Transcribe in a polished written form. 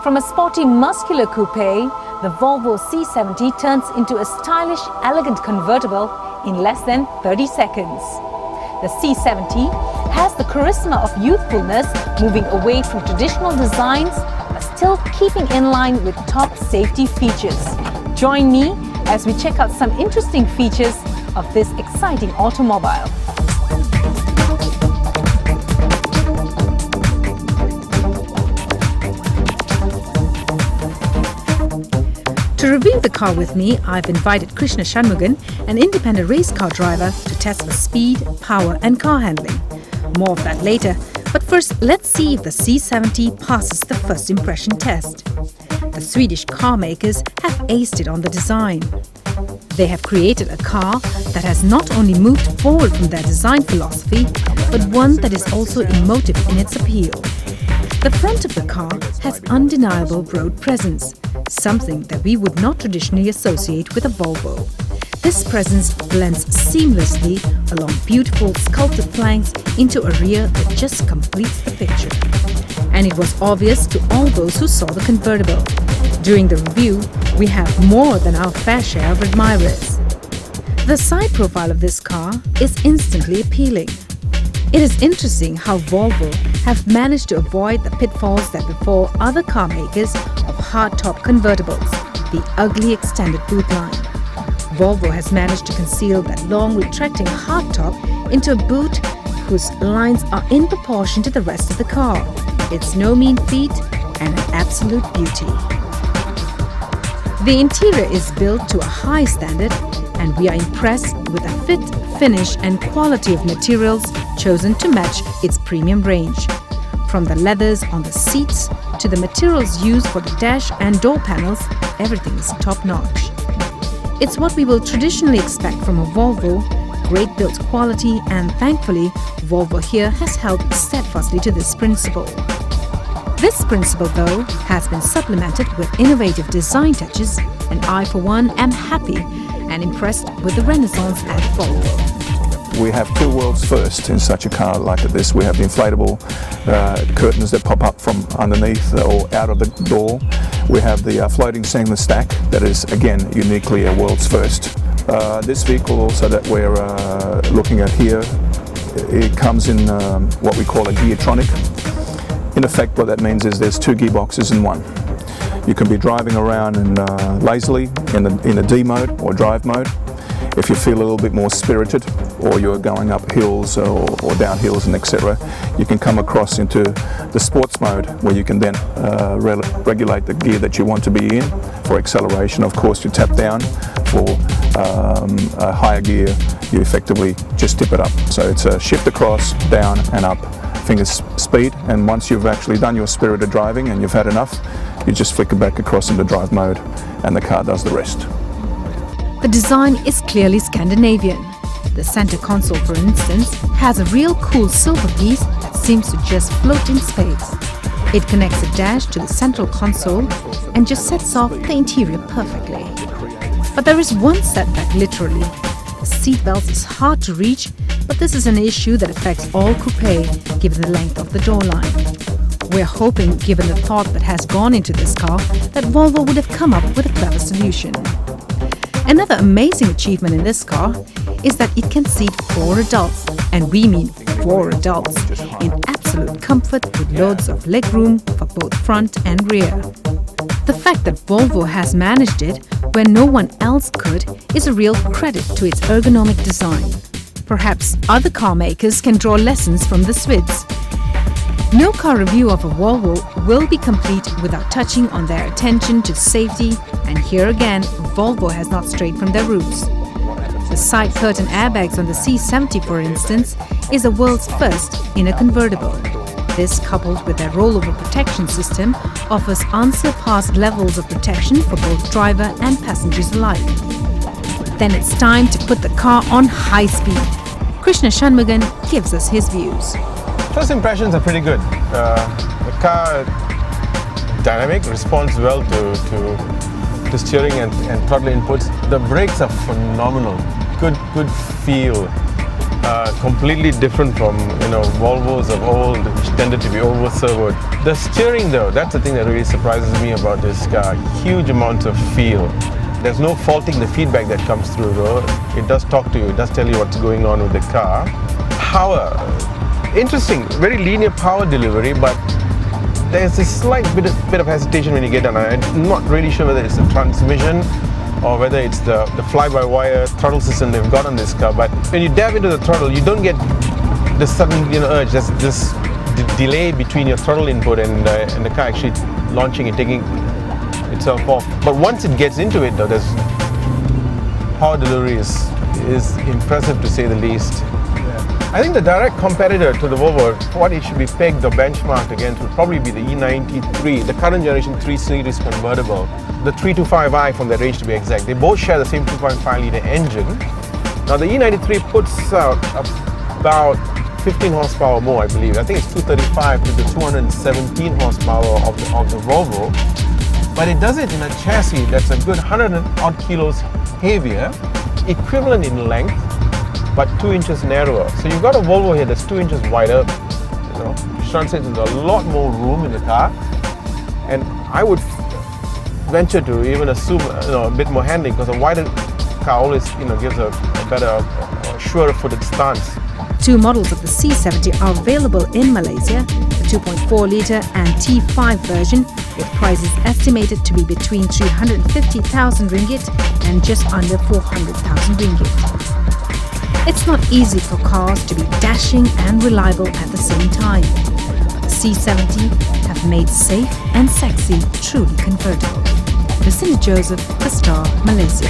From a sporty, muscular coupe, the Volvo C70 turns into a stylish, elegant convertible in less than 30 seconds. The C70 has the charisma of youthfulness, moving away from traditional designs, but still keeping in line with top safety features. Join me as we check out some interesting features of this exciting automobile. To review the car with me, I've invited Krishna Shanmugan, an independent race car driver, to test for speed, power and car handling. More of that later, but first let's see if the C70 passes the first impression test. The Swedish car makers have aced it on the design. They have created a car that has not only moved forward from their design philosophy, but one that is also emotive in its appeal. The front of the car has undeniable road presence, something that we would not traditionally associate with a Volvo. This presence blends seamlessly along beautiful sculpted flanks into a rear that just completes the picture. And it was obvious to all those who saw the convertible. During the review, we have more than our fair share of admirers. The side profile of this car is instantly appealing. It is interesting how Volvo have managed to avoid the pitfalls that befall other car makers of hardtop convertibles, the ugly extended boot line. Volvo has managed to conceal that long retracting hardtop into a boot whose lines are in proportion to the rest of the car. It's no mean feat and an absolute beauty. The interior is built to a high standard, and we are impressed with the fit, finish and quality of materials chosen to match its premium range. From the leathers on the seats to the materials used for the dash and door panels, everything is top-notch. It's what we will traditionally expect from a Volvo, great build quality, and thankfully, Volvo here has held steadfastly to this principle. This principle, though, has been supplemented with innovative design touches, and I, for one, am happy and impressed with the renaissance at Volvo. We have two worlds first in such a car like this. We have the inflatable curtains that pop up from underneath or out of the door. We have the floating seamless stack that is, again, uniquely a world's first. This vehicle also that we're looking at here, it comes in what we call a geartronic. In effect, what that means is there's two gearboxes in one. You can be driving around lazily in the D mode or drive mode. If you feel a little bit more spirited, or you're going up hills or down hills and etc., you can come across into the sports mode where you can then regulate the gear that you want to be in. For acceleration, of course, you tap down. For a higher gear, you effectively just tip it up. So it's a shift across, down and up, fingers speed, and once you've actually done your spirited driving and you've had enough, you just flick it back across into drive mode and the car does the rest. The design is clearly Scandinavian. The center console, for instance, has a real cool silver piece that seems to just float in space. It connects the dash to the central console and just sets off the interior perfectly. But there is one setback, literally. The seatbelt is hard to reach, but this is an issue that affects all coupe given the length of the door line. We're hoping, given the thought that has gone into this car, that Volvo would have come up with a clever solution. Another amazing achievement in this car is that it can seat 4 adults, and we mean 4 adults, in absolute comfort with loads of legroom for both front and rear. The fact that Volvo has managed it where no one else could is a real credit to its ergonomic design. Perhaps other car makers can draw lessons from the Swedes. No car review of a Volvo will be complete without touching on their attention to safety, and here again, Volvo has not strayed from their roots. The side curtain airbags on the C70, for instance, is a world's first in a convertible. This, coupled with their rollover protection system, offers unsurpassed levels of protection for both driver and passengers alike. Then it's time to put the car on high speed. Krishna Shanmugan gives us his views. First impressions are pretty good. The car dynamic, responds well to steering and throttle inputs. The brakes are phenomenal. Good feel. completely different from Volvos of old, which tended to be over-servoed. The steering though, that's the thing that really surprises me about this car. Huge amounts of feel. There's no faulting the feedback that comes through though. It does talk to you, it does tell you what's going on with the car. Power, interesting, very linear power delivery, but there's a slight bit of hesitation when you get down. I'm not really sure whether it's the transmission or whether it's the fly-by-wire throttle system they've got on this car. But when you dab into the throttle, you don't get the sudden urge. There's this delay between your throttle input and the car actually launching and taking itself off. But once it gets into it, though, there's power delivery is impressive to say the least. I think the direct competitor to the Volvo, what it should be pegged or benchmarked against, would probably be the E93, the current generation 3 Series convertible, the 325i from that range to be exact. They both share the same 2.5 litre engine. Now the E93 puts out about 15 horsepower more, I believe. I think it's 235 to the 217 horsepower of the Volvo. But it does it in a chassis that's a good 100 odd kilos heavier, equivalent in length, but 2 inches narrower. So you've got a Volvo here that's 2 inches wider, which translates into a lot more room in the car. And I would venture to even assume a bit more handling, because a wider car always gives a better, surer footed stance. 2 models of the C70 are available in Malaysia, the 2.4 litre and T5 version, with prices estimated to be between 350,000 ringgit and just under 400,000 ringgit. It's not easy for cars to be dashing and reliable at the same time. But the C70 have made safe and sexy truly convertible. Lucinda Joseph, The Star, Malaysia.